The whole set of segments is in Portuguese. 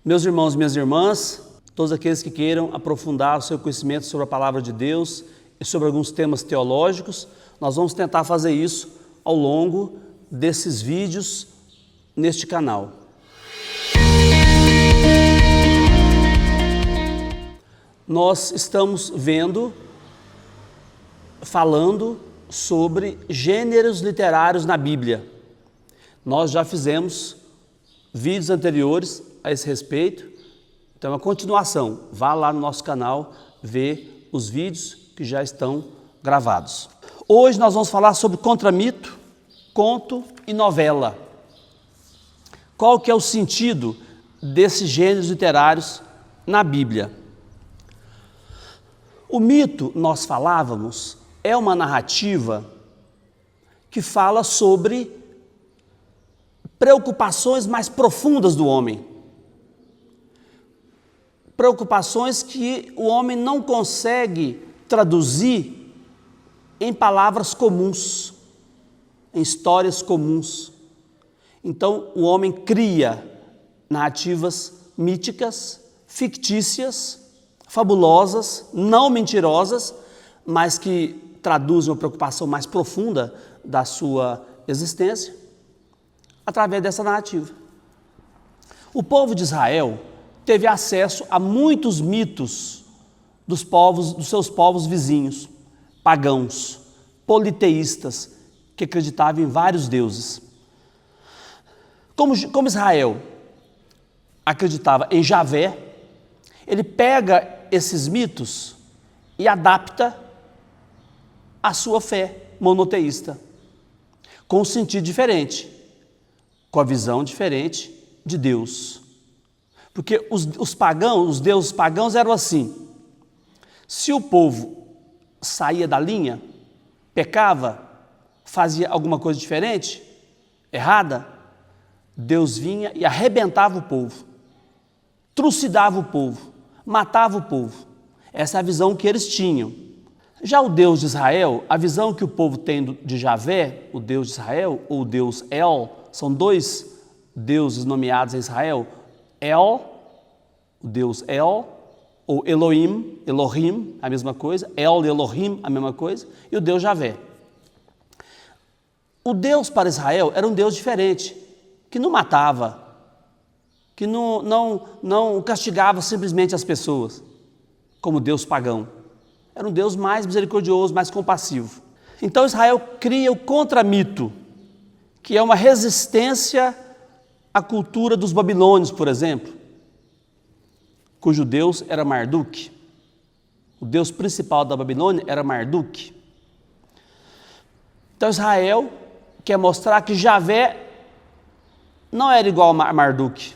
Meus irmãos e minhas irmãs, todos aqueles que queiram aprofundar o seu conhecimento sobre a Palavra de Deus e sobre alguns temas teológicos, nós vamos tentar fazer isso ao longo desses vídeos neste canal. Nós estamos falando sobre gêneros literários na Bíblia. Nós já fizemos vídeos anteriores a esse respeito, então é uma continuação. Vá lá no nosso canal ver os vídeos que já estão gravados. Hoje nós vamos falar sobre contramito, conto e novela. Qual que é o sentido desses gêneros literários na Bíblia? O mito, nós falávamos, é uma narrativa que fala sobre preocupações mais profundas do homem. Preocupações que o homem não consegue traduzir em palavras comuns, em histórias comuns. Então, o homem cria narrativas míticas, fictícias, fabulosas, não mentirosas, mas que traduzem uma preocupação mais profunda da sua existência, através dessa narrativa. O povo de Israel teve acesso a muitos mitos dos seus povos vizinhos, pagãos, politeístas, que acreditavam em vários deuses. Como Israel acreditava em Javé, ele pega esses mitos e adapta a sua fé monoteísta, com um sentido diferente, com a visão diferente de Deus. Porque os deuses pagãos eram assim: se o povo saía da linha, pecava, fazia alguma coisa diferente, errada, Deus vinha e arrebentava o povo, trucidava o povo, matava o povo. Essa é a visão que eles tinham. Já o Deus de Israel, a visão que o povo tem de Javé, o Deus de Israel, ou o Deus El, são dois deuses nomeados em Israel: El, o Deus El, ou Elohim, a mesma coisa, El e Elohim, a mesma coisa, e o Deus Javé. O Deus para Israel era um Deus diferente, que não matava, que não castigava simplesmente as pessoas, como Deus pagão. Era um Deus mais misericordioso, mais compassivo. Então Israel cria o contramito, que é uma resistência à cultura dos babilônios, por exemplo, cujo deus era Marduk. O deus principal da Babilônia era Marduk. Então Israel quer mostrar que Javé não era igual a Marduk.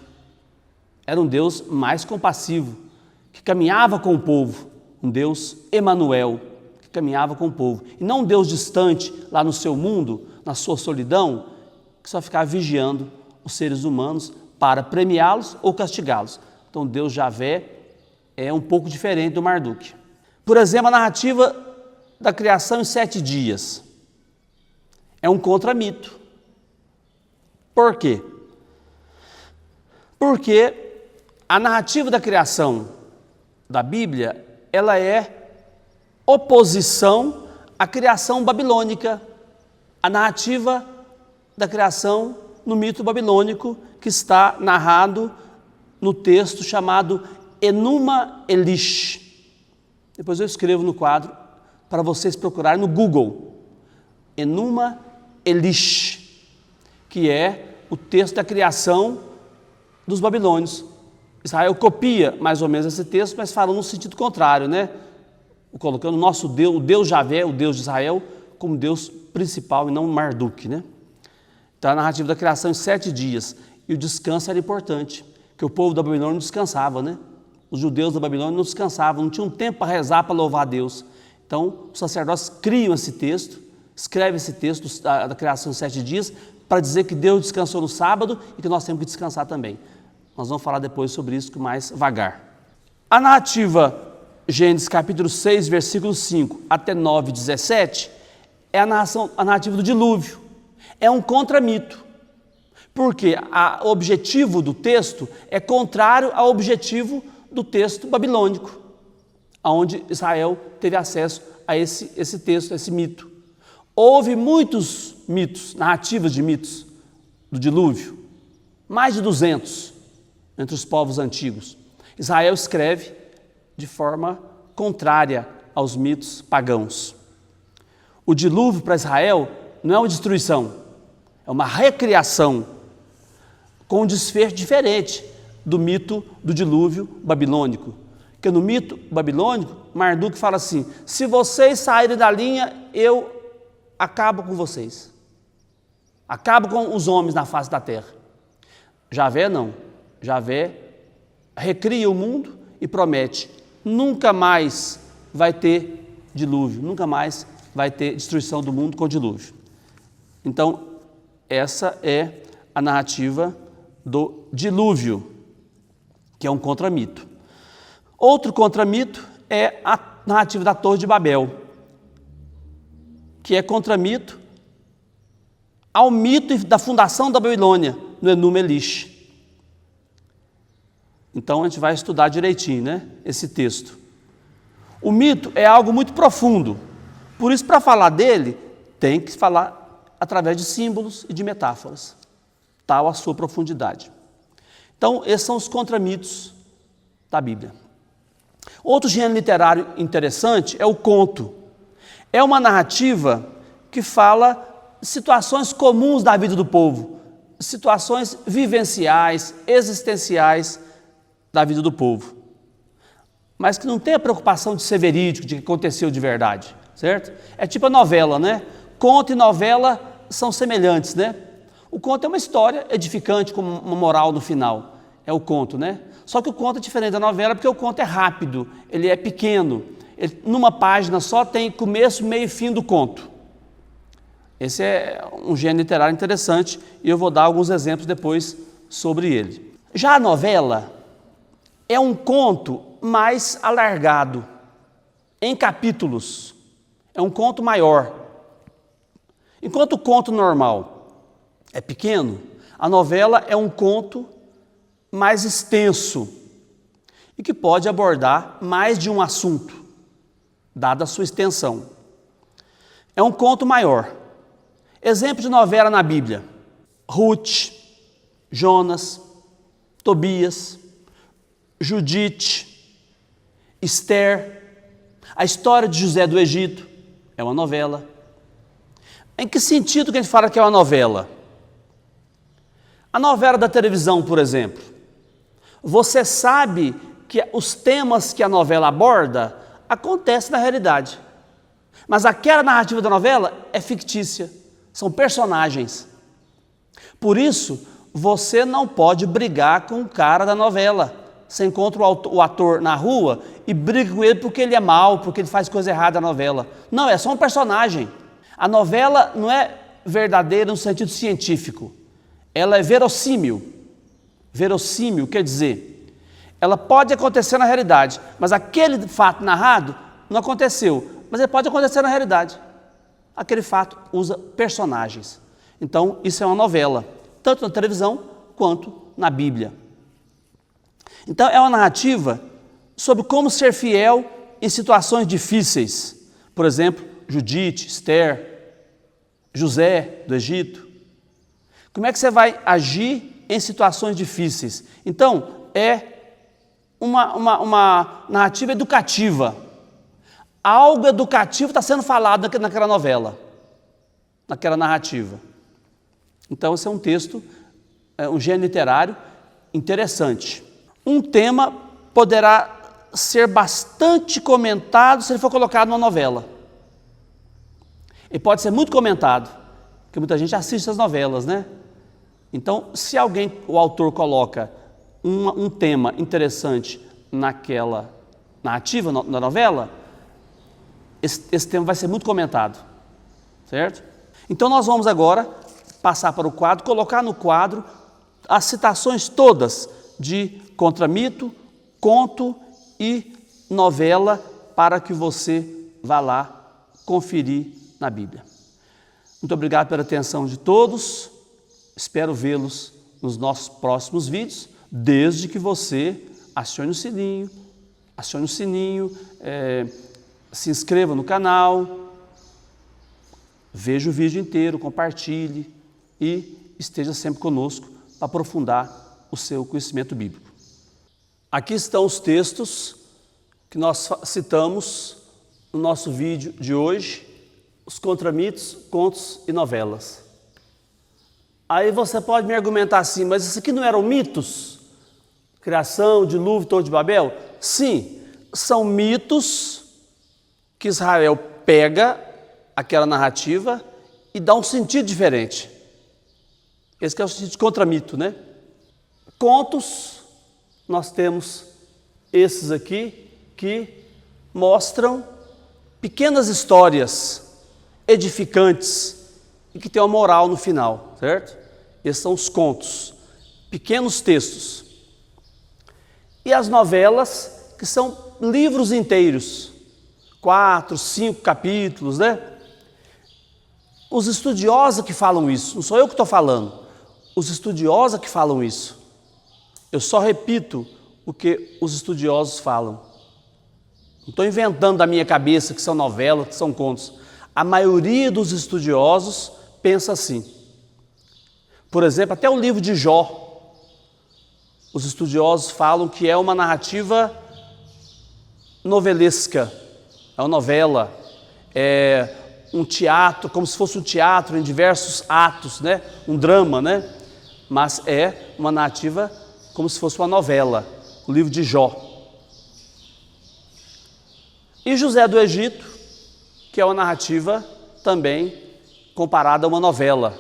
Era um Deus mais compassivo, que caminhava com o povo, um Deus Emanuel, que caminhava com o povo, e não um Deus distante lá no seu mundo, na sua solidão, que só ficava vigiando os seres humanos para premiá-los ou castigá-los. Então Deus Javé é um pouco diferente do Marduk. Por exemplo, a narrativa da criação em 7 dias é um contramito. Por quê? Porque a narrativa da criação da Bíblia, ela é oposição à criação babilônica, a narrativa da criação no mito babilônico, que está narrado no texto chamado Enuma Elish. Depois eu escrevo no quadro para vocês procurarem no Google. Enuma Elish, que é o texto da criação dos babilônios. Israel copia mais ou menos esse texto, mas fala no sentido contrário, né? Colocando o nosso Deus, o Deus Javé, o Deus de Israel, como Deus principal e não Marduk, né? Então a narrativa da criação em 7 dias. E o descanso era importante, porque o povo da Babilônia não descansava, né? Os judeus da Babilônia não descansavam, não tinham tempo para rezar, para louvar a Deus. Então os sacerdotes criam esse texto, escrevem esse texto da criação em 7 dias, para dizer que Deus descansou no sábado e que nós temos que descansar também. Nós vamos falar depois sobre isso com mais vagar. A narrativa Gênesis capítulo 6, versículo 5 até 9, 17, é a narrativa do dilúvio. É um contramito, porque o objetivo do texto é contrário ao objetivo do texto babilônico, onde Israel teve acesso a esse texto, a esse mito. Houve muitos mitos, narrativas de mitos do dilúvio, mais de 200 entre os povos antigos. Israel escreve de forma contrária aos mitos pagãos. O dilúvio para Israel não é uma destruição, é uma recriação com um desfecho diferente do mito do dilúvio babilônico. Porque no mito babilônico, Marduk fala assim: se vocês saírem da linha, eu acabo com vocês. Acabo com os homens na face da terra. Javé não. Javé recria o mundo e promete: nunca mais vai ter dilúvio, nunca mais vai ter destruição do mundo com dilúvio. Então, essa é a narrativa do dilúvio, que é um contramito. Outro contramito é a narrativa da Torre de Babel, que é contramito ao mito da fundação da Babilônia, no Enuma Elish. Então a gente vai estudar direitinho, né, esse texto. O mito é algo muito profundo, por isso, para falar dele, tem que falar através de símbolos e de metáforas, tal a sua profundidade. Então, esses são os contramitos da Bíblia. Outro gênero literário interessante é o conto. É uma narrativa que fala situações comuns da vida do povo, situações vivenciais, existenciais da vida do povo, mas que não tem a preocupação de ser verídico, de que aconteceu de verdade, certo? É tipo a novela, né? Conto e novela são semelhantes, né? O conto é uma história edificante com uma moral no final, é o conto, né? Só que o conto é diferente da novela porque o conto é rápido, ele é pequeno, numa página só tem começo, meio e fim do conto. Esse é um gênero literário interessante e eu vou dar alguns exemplos depois sobre ele. Já a novela é um conto mais alargado, em capítulos, é um conto maior. Enquanto o conto normal é pequeno, a novela é um conto mais extenso e que pode abordar mais de um assunto, dada a sua extensão. É um conto maior. Exemplo de novela na Bíblia: Ruth, Jonas, Tobias, Judite, Esther, a história de José do Egito é uma novela. Em que sentido que a gente fala que é uma novela? A novela da televisão, por exemplo, você sabe que os temas que a novela aborda acontecem na realidade, mas aquela narrativa da novela é fictícia, são personagens. Por isso, você não pode brigar com o cara da novela. Você encontra o ator na rua e briga com ele porque ele é mau, porque ele faz coisa errada na novela. Não, é só um personagem. A novela não é verdadeira no sentido científico. Ela é verossímil. Verossímil quer dizer, ela pode acontecer na realidade, mas aquele fato narrado não aconteceu, mas ele pode acontecer na realidade. Aquele fato usa personagens. Então, isso é uma novela, tanto na televisão quanto na Bíblia. Então, é uma narrativa sobre como ser fiel em situações difíceis. Por exemplo, Judite, Esther, José do Egito. Como é que você vai agir em situações difíceis? Então, é uma narrativa educativa. Algo educativo está sendo falado naquela novela, naquela narrativa. Então, esse é um texto, um gênero literário interessante. Um tema poderá ser bastante comentado se ele for colocado numa novela. E pode ser muito comentado, porque muita gente assiste as novelas, né? Então, se o autor coloca um tema interessante naquela narrativa, na novela, esse tema vai ser muito comentado, certo? Então, nós vamos agora passar para o quadro, colocar no quadro as citações todas de contramito, conto e novela, para que você vá lá conferir na Bíblia. Muito obrigado pela atenção de todos Espero vê-los nos nossos próximos vídeos, desde que você acione o sininho, se inscreva no canal, veja o vídeo inteiro, compartilhe e esteja sempre conosco para aprofundar o seu conhecimento bíblico. Aqui estão os textos que nós citamos no nosso vídeo de hoje, os contramitos, contos e novelas. Aí você pode me argumentar assim, mas isso aqui não eram mitos? Criação, dilúvio, Torre de Babel? Sim, são mitos que Israel pega aquela narrativa e dá um sentido diferente. Esse que é o sentido de contramito, né? Contos, nós temos esses aqui que mostram pequenas histórias edificantes e que tem uma moral no final, certo? Esses são os contos, pequenos textos. E as novelas, que são livros inteiros, 4, 5 capítulos, né? Os estudiosos que falam isso, não sou eu que estou falando, os estudiosos que falam isso. Eu só repito o que os estudiosos falam. Não estou inventando da minha cabeça que são novelas, que são contos. A maioria dos estudiosos pensa assim. Por exemplo, até o livro de Jó, os estudiosos falam que é uma narrativa novelesca, é uma novela, é um teatro, como se fosse um teatro em diversos atos, né? Um drama, né? Mas é uma narrativa como se fosse uma novela, o livro de Jó. E José do Egito, que é uma narrativa também comparada a uma novela,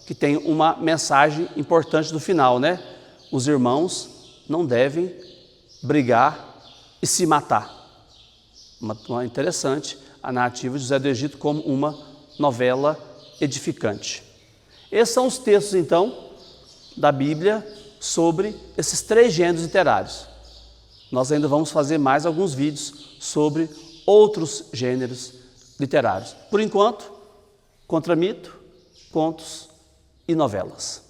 que tem uma mensagem importante no final, né? Os irmãos não devem brigar e se matar. Uma interessante a narrativa de José do Egito como uma novela edificante. Esses são os textos, então, da Bíblia sobre esses 3 gêneros literários. Nós ainda vamos fazer mais alguns vídeos sobre outros gêneros literários. Por enquanto, contramito, contos e novelas.